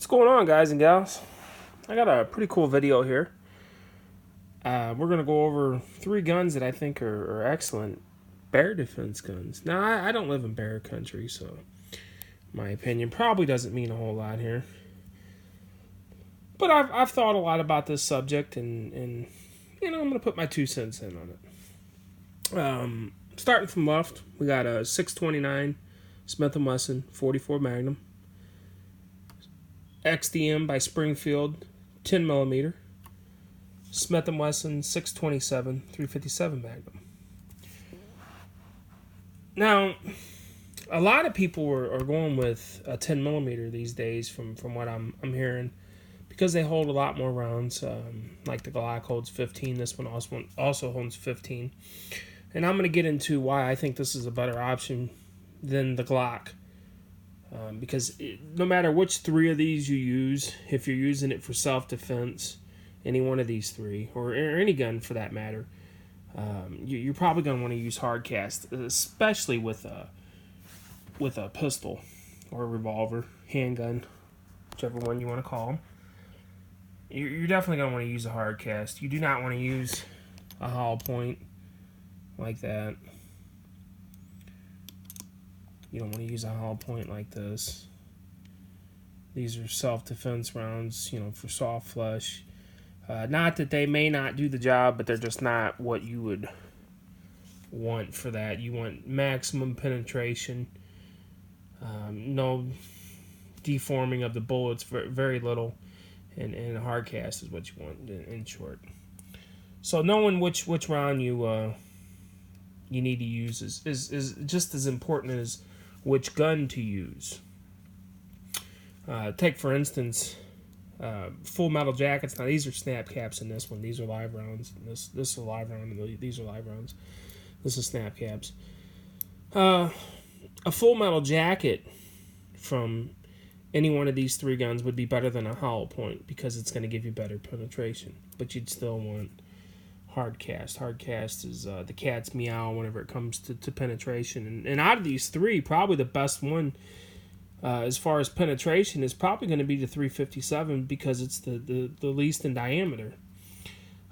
What's going on, guys and gals? I got a pretty cool video here. We're going to go over 3 guns that I think are excellent bear defense guns. Now, I don't live in bear country, so my opinion probably doesn't mean a whole lot here. But I've thought a lot about this subject, and I'm going to put my 2 cents in on it. Starting from left, we got a 629 Smith & Wesson 44 Magnum. XDM by Springfield 10 millimeter. Smith & Wesson 627 357 Magnum. Now, a lot of people are going with a 10 millimeter these days from what I'm hearing, because they hold a lot more rounds. Like the Glock holds 15, this one also holds 15. And I'm going to get into why I think this is a better option than the Glock. Because no matter which 3 of these you use, if you're using it for self-defense, any one of these 3, or any gun for that matter, you're probably going to want to use hard cast, especially with a pistol or a revolver, handgun, whichever one you want to call them. You're definitely going to want to use a hard cast. You do not want to use a hollow point like that. You don't want to use a hollow point like this. These are self-defense rounds, for soft flush. Not that they may not do the job, but they're just not what you would want for that. You want maximum penetration. No deforming of the bullets, very little. And a hard cast is what you want, in short. So knowing which round you need to use is just as important as which gun to use. Take, for instance, full metal jackets. Now, these are snap caps in this one. These are live rounds. This is a live round, and these are live rounds. This is snap caps. A full metal jacket from any one of these 3 guns would be better than a hollow point, because it's going to give you better penetration. But you'd still want hard cast. Hard cast is the cat's meow whenever it comes to penetration. And out of these 3, probably the best one as far as penetration is probably going to be the 357, because it's the least in diameter.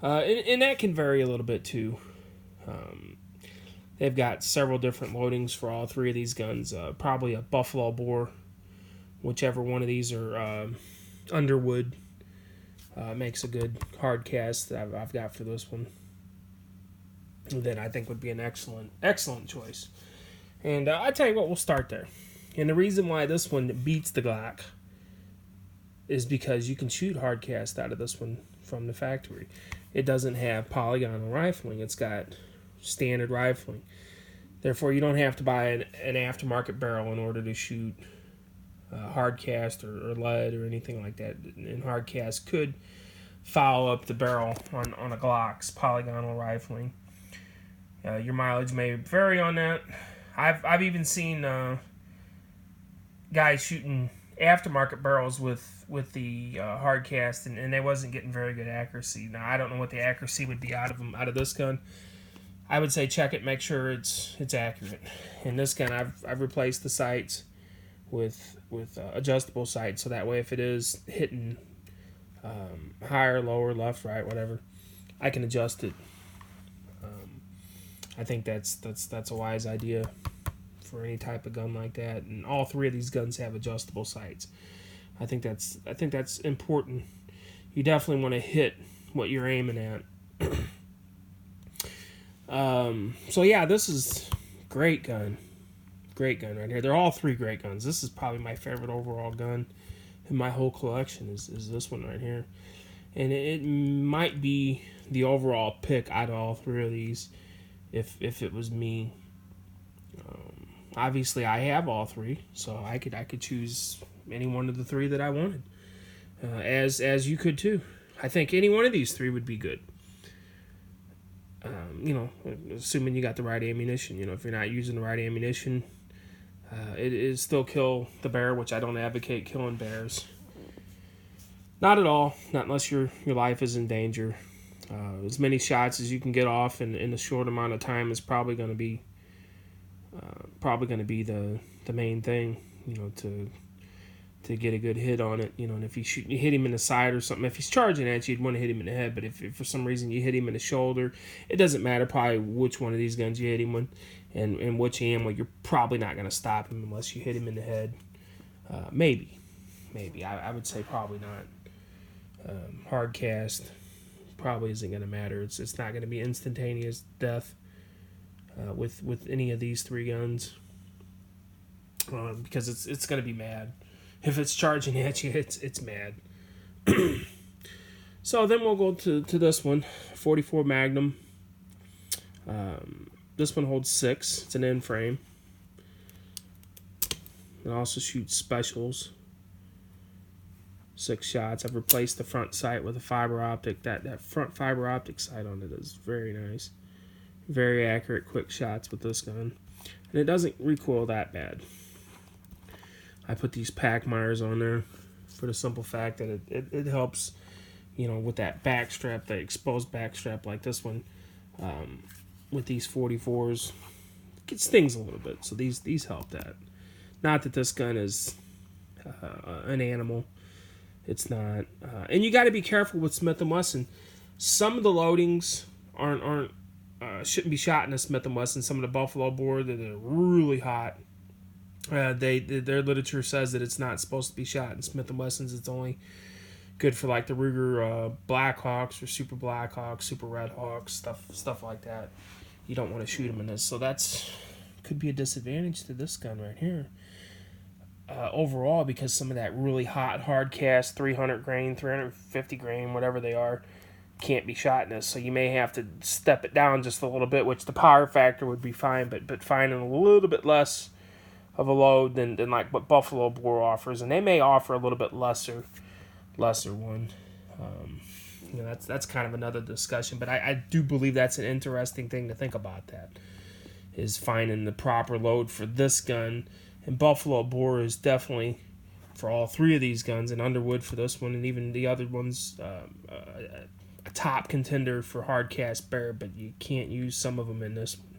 And that can vary a little bit too. They've got several different loadings for all 3 of these guns. Probably a buffalo bore, whichever one of these are underwood. Makes a good hard cast that I've got for this one. That I think would be an excellent choice. And I tell you what, we'll start there. And the reason why this one beats the Glock is because you can shoot hard cast out of this one from the factory. It doesn't have polygonal rifling. It's got standard rifling. Therefore, you don't have to buy an aftermarket barrel in order to shoot hard cast or lead or anything like that. And hard cast could foul up the barrel on a Glock's polygonal rifling. Your mileage may vary on that. I've even seen guys shooting aftermarket barrels with the hard cast, and they wasn't getting very good accuracy. Now, I don't know what the accuracy would be out of this gun. I would say check it, make sure it's accurate. In this gun, I've replaced the sights with adjustable sights, so that way if it is hitting higher, lower, left, right, whatever, I can adjust it. I think that's a wise idea for any type of gun like that. And all 3 of these guns have adjustable sights. I think that's important. You definitely want to hit what you're aiming at. So yeah, this is great gun right here. They're all 3 great guns. This is probably my favorite overall gun in my whole collection is this one right here. And it might be the overall pick out of all 3 of these if it was me. Obviously, I have all 3, so I could choose any one of the 3 that I wanted. As you could too. I think any one of these 3 would be good. Assuming you got the right ammunition. If you're not using the right ammunition, it is still kill the bear, which I don't advocate killing bears. Not at all. Not unless your life is in danger. As many shots as you can get off in a short amount of time is probably going to be the main thing. To to get a good hit on it, you know. And if you hit him in the side or something, if he's charging at you, you'd want to hit him in the head. But if for some reason you hit him in the shoulder, it doesn't matter probably which one of these guns you hit him with, and which ammo, you're probably not going to stop him unless you hit him in the head. Maybe. I would say probably not. Hard cast probably isn't going to matter. It's not going to be instantaneous death with any of these three guns, because it's going to be mad. If it's charging at you, it's mad. So then we'll go to this one, 44 Magnum. This one holds 6. It's an end frame. It also shoots specials. 6 shots. I've replaced the front sight with a fiber optic. That front fiber optic sight on it is very nice. Very accurate, quick shots with this gun. And it doesn't recoil that bad. I put these pack Myers on there for the simple fact that it helps, you know, with that back strap, the exposed back strap like this one, with these 44s. It stings a little bit, so these help that. Not that this gun is an animal. It's not. And you got to be careful with Smith & Wesson. Some of the loadings shouldn't be shot in a Smith & Wesson. Some of the Buffalo bore that are really hot. Their literature says that it's not supposed to be shot in Smith & Wessons. It's only good for like the Ruger Blackhawks or Super Blackhawks, Super Redhawks, stuff like that. You don't want to shoot them in this. So that's could be a disadvantage to this gun right here. Overall, because some of that really hot hard cast 300 grain, 350 grain, whatever they are, can't be shot in this. So you may have to step it down just a little bit, which the power factor would be fine, but finding a little bit less of a load than like what Buffalo bore offers, and they may offer a little bit lesser one. You know, that's kind of another discussion, but I do believe that's an interesting thing to think about. That is finding the proper load for this gun, and Buffalo bore is definitely for all three of these guns, and Underwood for this one, and even the other ones, a top contender for hard cast bear, but you can't use some of them in this one.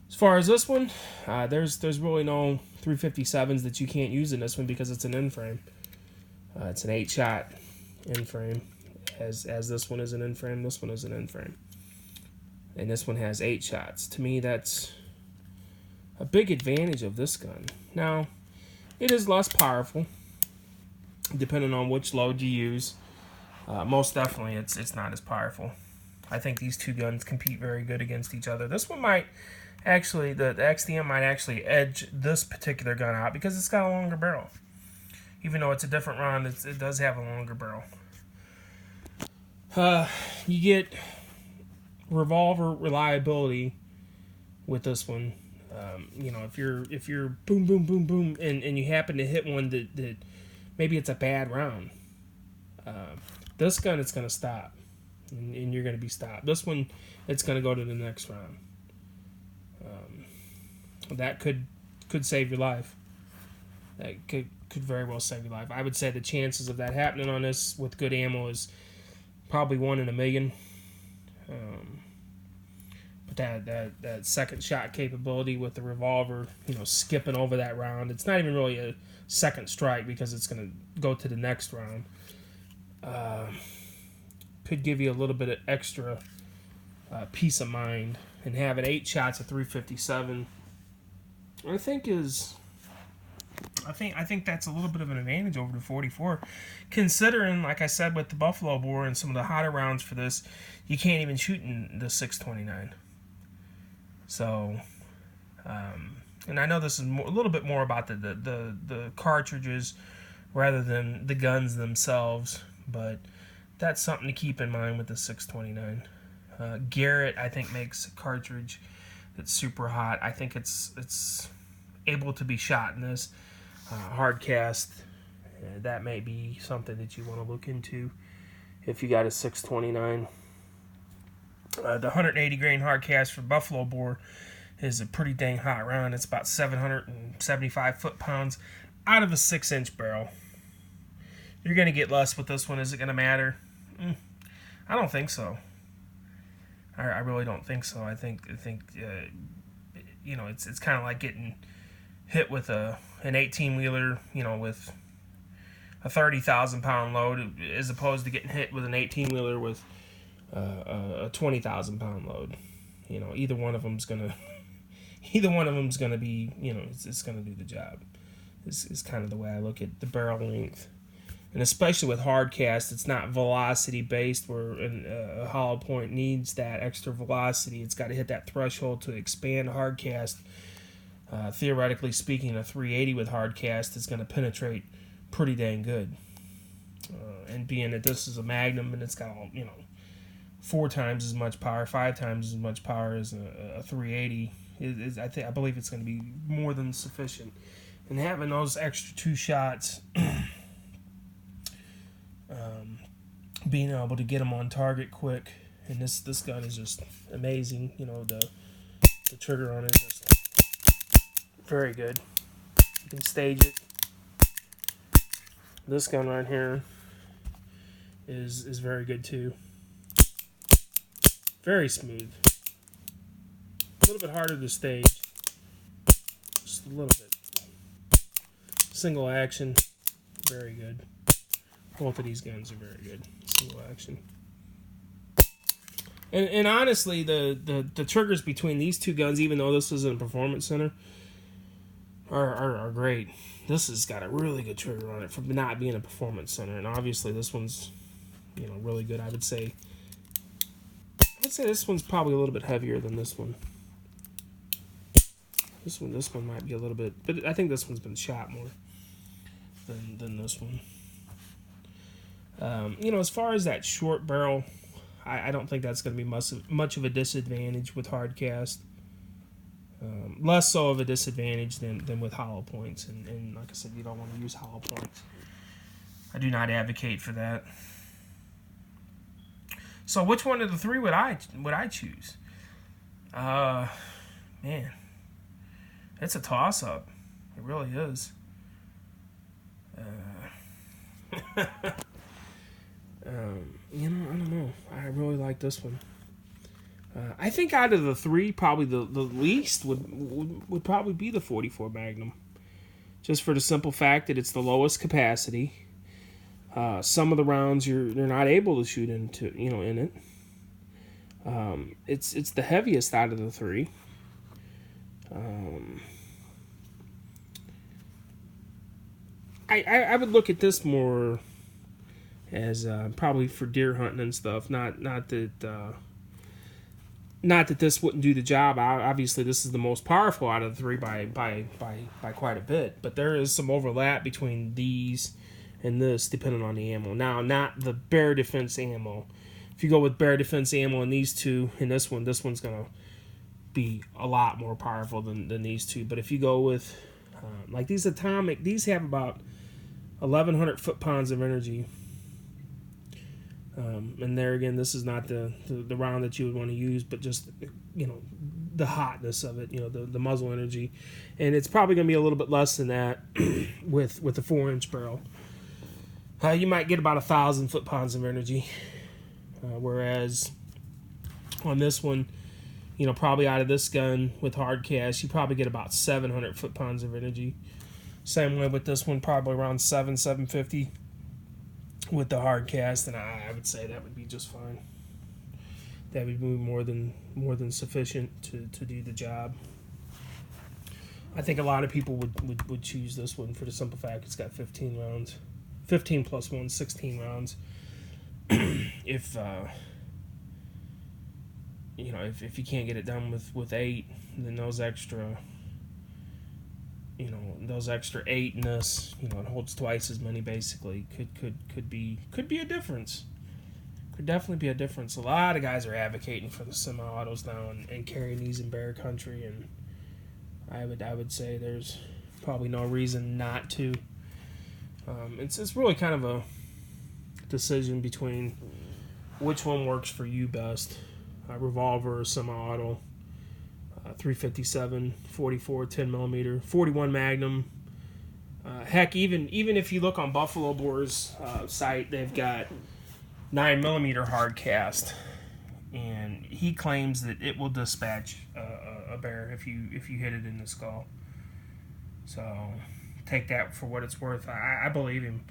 As far as this one, there's really no 357s that you can't use in this one because it's an end frame. It's an 8-shot end frame, as this one is an end frame. This one is an end frame, and this one has 8 shots. To me, that's a big advantage of this gun. Now, it is less powerful, depending on which load you use. Most definitely, it's not as powerful. I think these two guns compete very good against each other. This one might. Actually, the XDM might actually edge this particular gun out because it's got a longer barrel. Even though it's a different round, it does have a longer barrel. You get revolver reliability with this one. You know, if you're boom, boom, boom, boom, and you happen to hit one that maybe it's a bad round, this gun, it's going to stop, and you're going to be stopped. This one, it's going to go to the next round. That could save your life. That could very well save your life. I would say the chances of that happening on this with good ammo is probably 1 in a million. But that second shot capability with the revolver, you know, skipping over that round, it's not even really a second strike because it's going to go to the next round. Could give you a little bit of extra peace of mind. And having 8 shots at 357, I think that's a little bit of an advantage over the 44, considering, like I said, with the Buffalo bore and some of the hotter rounds for this, you can't even shoot in the 629. So, and I know this is a little bit more about the cartridges rather than the guns themselves, but that's something to keep in mind with the 629. Garrett, I think, makes a cartridge that's super hot. I think it's able to be shot in this hard cast. That may be something that you want to look into if you got a 629. The 180 grain hard cast for Buffalo bore is a pretty dang hot round. It's about 775 foot-pounds out of a 6-inch barrel. You're going to get less with this one. Is it going to matter? I don't think so. I really don't think so. I think you know, it's kind of like getting hit with a an 18-wheeler, with a 30,000-pound load, as opposed to getting hit with an 18-wheeler with a 20,000-pound load. Either one of them's gonna be, it's gonna do the job. Is kind of the way I look at the barrel length. And especially with hard cast, it's not velocity based, where a hollow point needs that extra velocity. It's got to hit that threshold to expand hard cast. Theoretically speaking, a 380 with hard cast is going to penetrate pretty dang good. And being that this is a Magnum and it's got 4 times as much power, 5 times as much power as a 380, I believe it's going to be more than sufficient. And having those extra 2 shots. Being able to get them on target quick, and this gun is just amazing. The trigger on it is just very good. You can stage it. This gun right here is very good too. Very smooth. A little bit harder to stage. Just a little bit. Single action, very good. Both of these guns are very good. Single action. And honestly, the triggers between these 2 guns, even though this is in a performance center, are great. This has got a really good trigger on it for not being a performance center. And obviously this one's really good. I would say this one's probably a little bit heavier than this one. This one might be a little bit, but I think this one's been shot more than this one. As far as that short barrel, I don't think that's going to be much of a disadvantage with hard cast. Less so of a disadvantage than with hollow points. And like I said, you don't want to use hollow points. I do not advocate for that. So which one of the 3 would I choose? Man, it's a toss-up. It really is. I don't know. I really like this one. I think out of the 3, probably the least would probably be the 44 Magnum, just for the simple fact that it's the lowest capacity. Some of the rounds you're not able to shoot into, in it. It's the heaviest out of the 3. I would look at this more as probably for deer hunting and stuff. Not that this wouldn't do the job. Obviously, this is the most powerful out of the 3 by quite a bit. But there is some overlap between these and this, depending on the ammo. Now, not the bear defense ammo. If you go with bear defense ammo in these 2 and this one's gonna be a lot more powerful than these 2. But if you go with like these atomic, these have about 1,100 foot-pounds of energy. And there again, this is not the round that you would want to use, but just the hotness of it, the muzzle energy, and it's probably going to be a little bit less than that with the 4-inch barrel. You might get about 1,000 foot-pounds of energy, whereas on this one, probably out of this gun with hard cast, you probably get about 700 foot-pounds of energy. Same way with this one, probably around 750. With the hard cast, and I would say that would be just fine. That would be more than sufficient to do the job. I think a lot of people would choose this one for the simple fact it's got 15 rounds. 15 plus 1, 16 rounds. If you can't get it done with 8, then those extra 8 in this, it holds twice as many basically. Could be a difference. Could definitely be a difference. A lot of guys are advocating for the semi-autos now and carrying these in bear country, and I would say there's probably no reason not to. It's really kind of a decision between which one works for you best, revolver or semi-auto. 357, 44, 10 millimeter, 41 Magnum. Heck, even if you look on Buffalo Boar's site, they've got 9 millimeter hard cast, and he claims that it will dispatch a bear if you hit it in the skull. So take that for what it's worth. I believe him.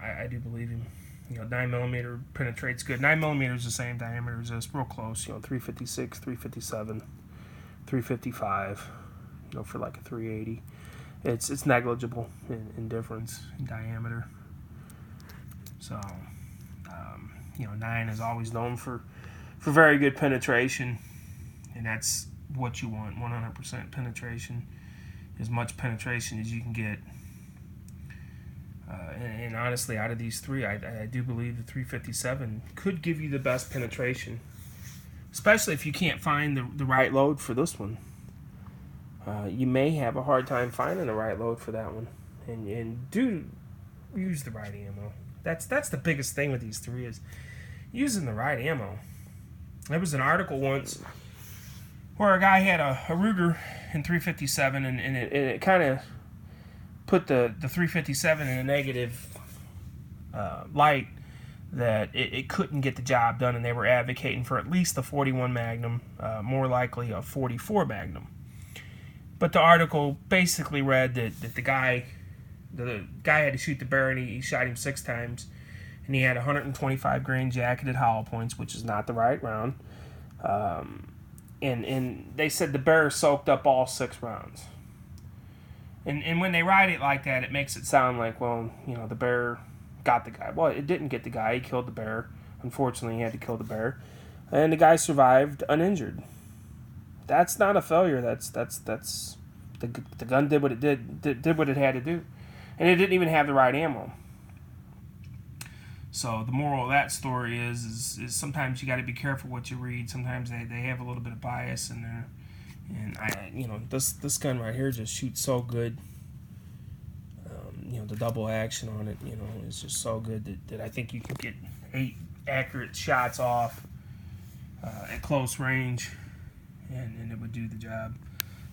I do believe him. 9mm penetrates good. 9mm is the same diameter as this, real close. 356, 357, 355. For like a 380. It's negligible in difference in diameter. So, 9 is always known for very good penetration, and that's what you want. 100% penetration, as much penetration as you can get. And honestly, out of these three, I do believe the 357 could give you the best penetration, especially if you can't find the right load for this one. You may have a hard time finding the right load for that one, and do use the right ammo. That's the biggest thing with these three, is using the right ammo. There was an article once where a guy had a Ruger in 357, and it kind of put the 357 in a negative light, that it couldn't get the job done, and they were advocating for at least the 41 Magnum, more likely a 44 Magnum. But the article basically read that the guy had to shoot the bear, and he shot him 6 times, and he had 125 grain jacketed hollow points, which is not the right round. And they said the bear soaked up all 6 rounds. And when they write it like that, it makes it sound like, well, the bear got the guy. Well, it didn't get the guy. He killed the bear. Unfortunately, he had to kill the bear, and the guy survived uninjured. That's not a failure. That's the gun did what it did what it had to do, and it didn't even have the right ammo. So the moral of that story is sometimes you got to be careful what you read. Sometimes they have a little bit of bias in there, and this gun right here just shoots so good. The double action on it, is just so good that I think you can get 8 accurate shots off at close range, and it would do the job.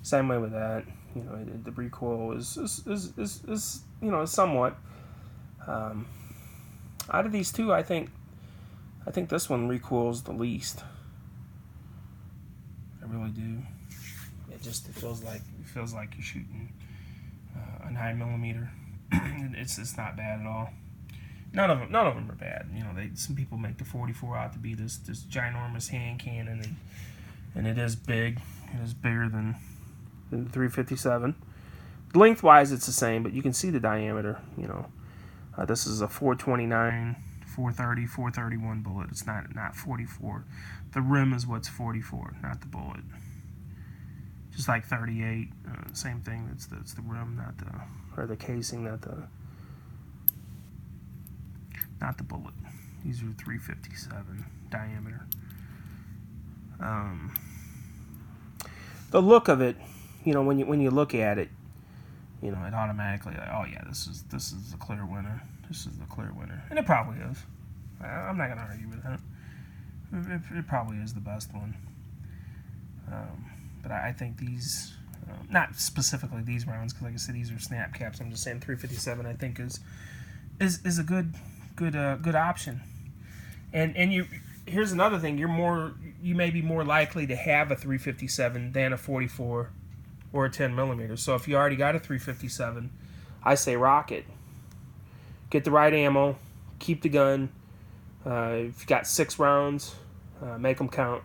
Same way with that. The recoil is somewhat. Out of these two, I think this one recoils the least. I really do. It feels like you're shooting a 9mm. It's not bad at all. None of them are bad. Some people make the 44 out to be this ginormous hand cannon, and it is big. It is bigger than the 357. Lengthwise, it's the same, but you can see the diameter. This is a 429, 430, 431 bullet. It's not 44. The rim is what's 44, not the bullet. Just like 38, same thing. It's the rim, or the casing, not the bullet. These are 357 diameter. The look of it, when you look at it, it automatically, oh yeah, this is the clear winner. This is the clear winner, and it probably is. I'm not gonna argue with that. It probably is the best one. But I think these, not specifically these rounds, because like I said, these are snap caps. I'm just saying 357 I think is a good option. And here's another thing: you may be more likely to have a 357 than a 44 or a 10mm. So if you already got a 357, I say rock it. Get the right ammo, keep the gun. If you got 6 rounds, make them count.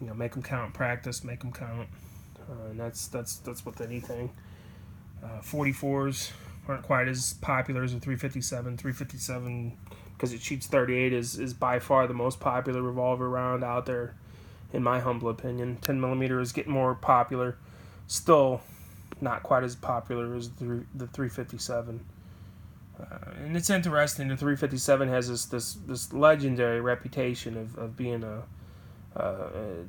Make them count. Practice, make them count. And that's with anything. 44s aren't quite as popular as a 357. 357, because it shoots 38, is by far the most popular revolver round out there, in my humble opinion. 10mm is getting more popular. Still not quite as popular as the 357. And it's interesting. The 357 has this legendary reputation of being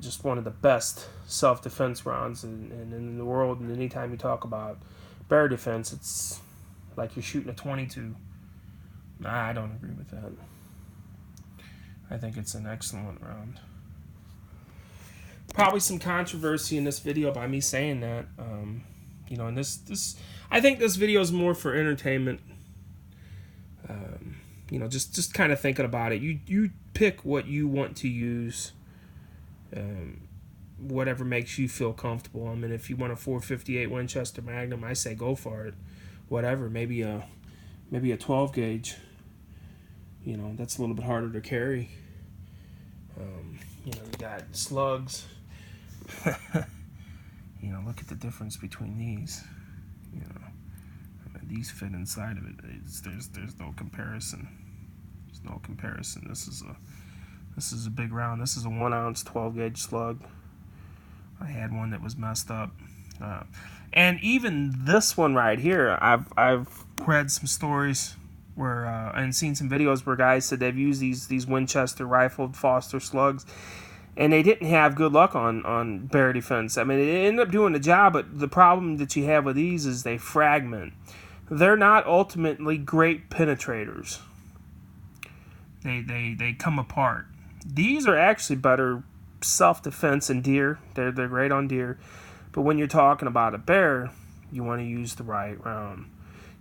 just one of the best self-defense rounds in the world. And anytime you talk about bear defense, it's like you're shooting a 22. I don't agree with that. I think it's an excellent round. Probably some controversy in this video by me saying that. And this I think this video is more for entertainment. Just kind of thinking about it. You pick what you want to use. whatever makes you feel comfortable. I mean, if you want a 458 Winchester Magnum, I say go for it. Whatever, maybe a 12 gauge. You know, that's a little bit harder to carry. You know, you got Slugs. You know, look at the difference between these. You know, I mean, these fit inside of it. There's no comparison. There's no comparison. This is a big round. This is a 1 ounce 12 gauge slug. I had one that was messed up, and even this one right here, I've read some stories where and seen some videos where guys said they've used these Winchester rifled Foster slugs, and they didn't have good luck on bear defense. I mean, it ended up doing the job, but the problem that you have with these is they fragment. They're not ultimately great penetrators. They come apart. These are actually better self-defense in deer. They're great on deer. But when you're talking about a bear, you want to use the right round.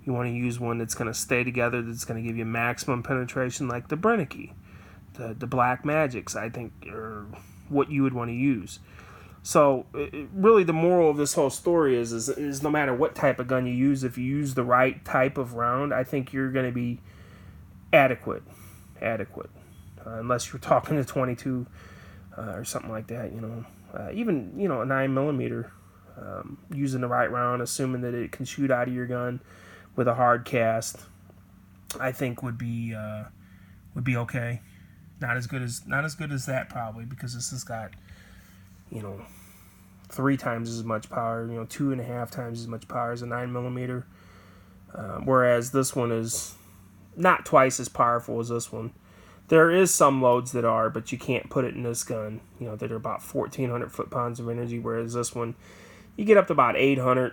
You want to use one that's going to stay together, that's going to give you maximum penetration, like the Brennecke. The Black Magics, I think, are what you would want to use. So, really, the moral of this whole story is no matter what type of gun you use, if you use the right type of round, I think you're going to be adequate. Unless you're talking to 22 or something like that, you know. Even, you know, a 9mm, using the right round, assuming that it can shoot out of your gun with a hard cast, I think would be okay. Not as good as that, probably, because this has got, you know, 3 times as much power, you know, 2.5 times as much power as a 9mm. Whereas this one is not twice as powerful as this one. There is some loads that are, but you can't put it in this gun, you know, that are about 1,400 foot-pounds of energy, whereas this one, you get up to about 800,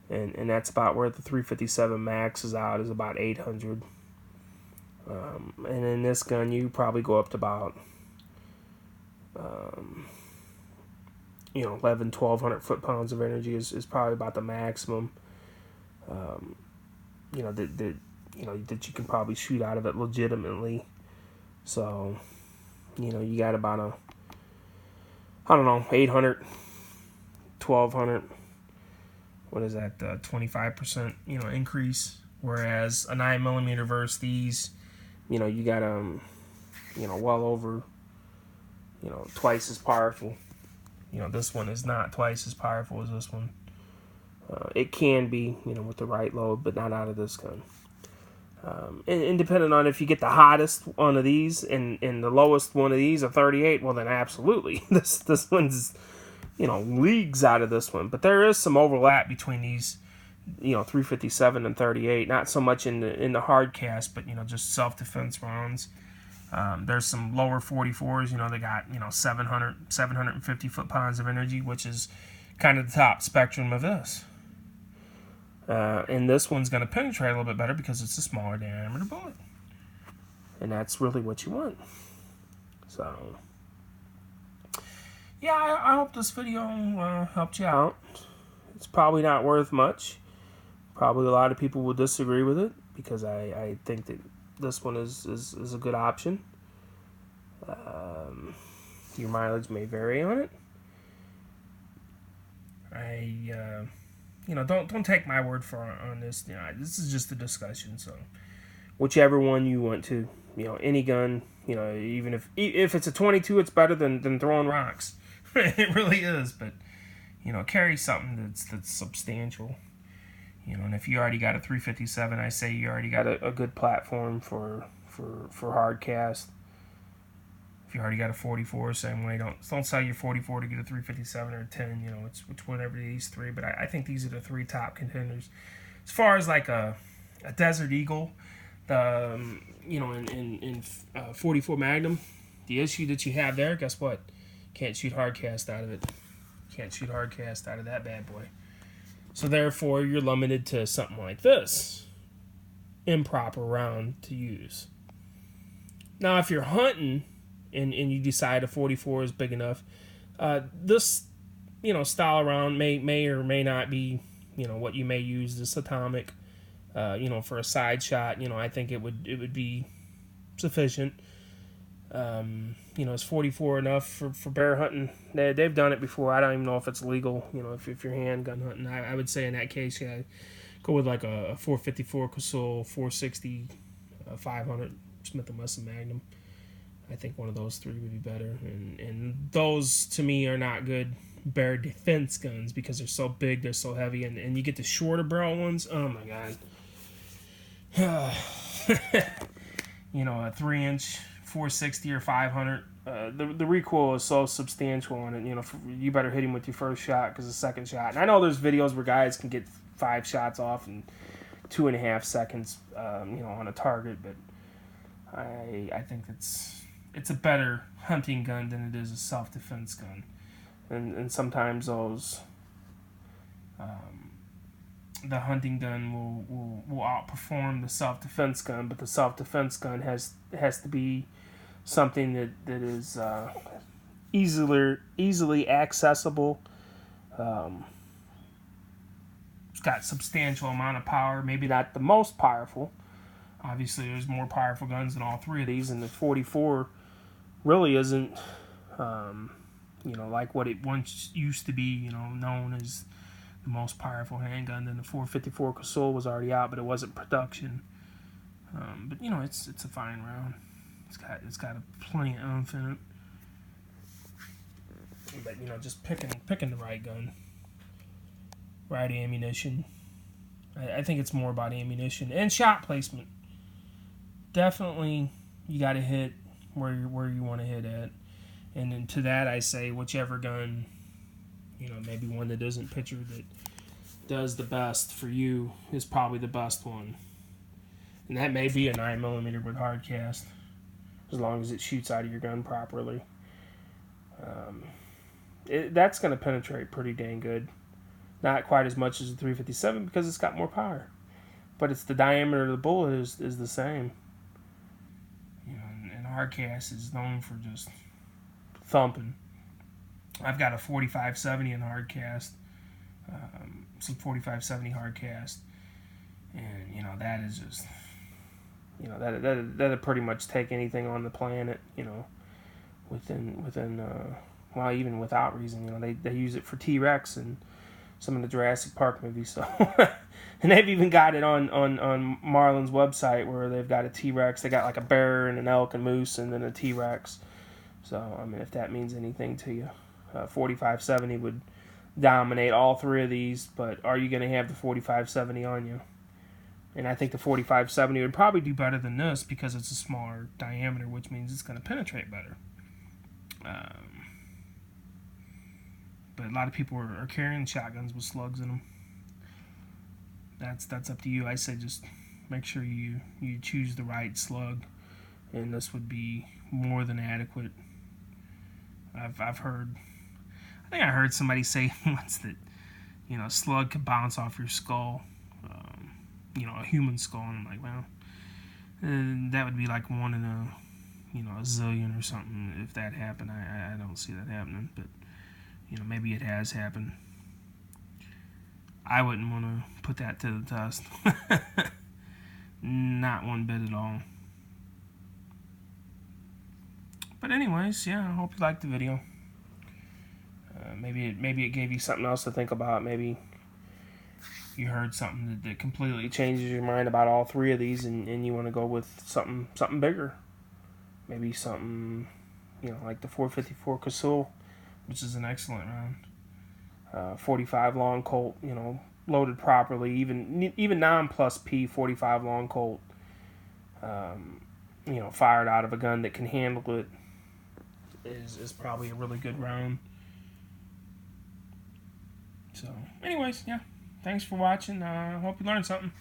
and that's about where the 357 max is out, is about 800. And in this gun, you probably go up to about, you know, 1,100 foot-pounds of energy is probably about the maximum, you know, that you can probably shoot out of it legitimately. So, you know, you got about 800, 1,200, what is that, 25%, you know, increase. Whereas a 9mm versus these, you know, you got, you know, well over, you know, twice as powerful. You know, this one is not twice as powerful as this one. It can be, you know, with the right load, but not out of this gun. And depending on if you get the hottest one of these and the lowest one of these, a 38, well then absolutely. This one's, you know, leagues out of this one. But there is some overlap between these, you know, 357 and 38. Not so much in the hard cast, but, you know, just self-defense rounds. There's some lower 44s, you know, they got, you know, 750 foot-pounds of energy, which is kind of the top spectrum of this. And this one's going to penetrate a little bit better because it's a smaller diameter bullet. And that's really what you want. So, yeah, I hope this video helped you out. It's probably not worth much. Probably a lot of people will disagree with it because I think that this one is a good option. Your mileage may vary on it. You know, don't take my word for it on this. You know, this is just a discussion. So, whichever one you want to, you know, any gun, you know, even if it's a 22, it's better than throwing rocks. It really is. But, you know, carry something that's substantial. You know, and if you already got a 357, I say you already got a good platform for hard cast. If you already got a 44, same way. Don't sell your 44 to get a 357 or a 10. You know, it's whatever these three. But I think these are the 3 top contenders. As far as like a Desert Eagle, you know, in 44 Magnum, the issue that you have there, guess what? Can't shoot hard cast out of it. Can't shoot hard cast out of that bad boy. So therefore, you're limited to something like this. Improper round to use. Now, if you're hunting and you decide a 44 is big enough, this, you know, style of round may or may not be, you know, what you may use. This atomic, you know, for a side shot, you know, I think it would be sufficient. Is 44 enough for bear hunting? They've done it before. I don't even know if it's legal. If you're handgun hunting, I would say in that case, yeah, go with like a 454 Casull, 460, 500 Smith & Wesson Magnum. I think one of those three would be better. And those, to me, are not good bear defense guns because they're so big, they're so heavy, and you get the shorter barrel ones. Oh, my God. A 3-inch 460 or 500. The recoil is so substantial on it. You better hit him with your first shot because the second shot. And I know there's videos where guys can get 5 shots off in 2.5 seconds, on a target, but I think it's a better hunting gun than it is a self-defense gun. And sometimes those the hunting gun will outperform the self-defense gun, but the self-defense gun has to be something that is easily accessible. It's got substantial amount of power, maybe not the most powerful. Obviously, there's more powerful guns than all three of these, and the 44 really isn't, like what it once used to be, known as the most powerful handgun. Then the 454 Casull was already out, but it wasn't production. But it's a fine round. It's got plenty of oomph in it. But just picking the right gun, right ammunition. I think it's more about ammunition and shot placement. Definitely, you got to hit where you want to hit at, and then to that I say whichever gun, maybe one that isn't pictured that does the best for you is probably the best one, and that may be a 9mm with hard cast, as long as it shoots out of your gun properly. That's going to penetrate pretty dang good. Not quite as much as the 357 because it's got more power, but it's the diameter of the bullet is the same. And hard cast is known for just thumping. I've got a 4570 in hard cast, some 4570 hard cast, and that is just, that'd pretty much take anything on the planet, within well, even without reason. They use it for T-Rex and some of the Jurassic Park movies, so and they've even got it on Marlin's website where they've got a T-Rex. They got like a bear and an elk and moose and then a T-Rex. So if that means anything to you, 4570 would dominate all three of these. But are you going to have the 4570 on you? And I think the 4570 would probably do better than this because it's a smaller diameter, which means it's going to penetrate better. But a lot of people are carrying shotguns with slugs in them. That's up to you. I say just make sure you choose the right slug, and this would be more than adequate. I've heard, I think I heard somebody say once that a slug could bounce off your skull, a human skull, and I'm like, well, that would be like one in a zillion or something if that happened. I don't see that happening, but maybe it has happened. I wouldn't want to put that to the test. Not one bit at all. But anyways, yeah, I hope you liked the video. Maybe it gave you something else to think about. Maybe you heard something that completely changes your mind about all three of these, and you want to go with something bigger. Maybe something, like the 454 Casull, which is an excellent round. 45 long Colt, loaded properly, even non-plus P 45 long Colt, fired out of a gun that can handle it is probably a really good round. So, anyways, yeah, thanks for watching. I hope you learned something.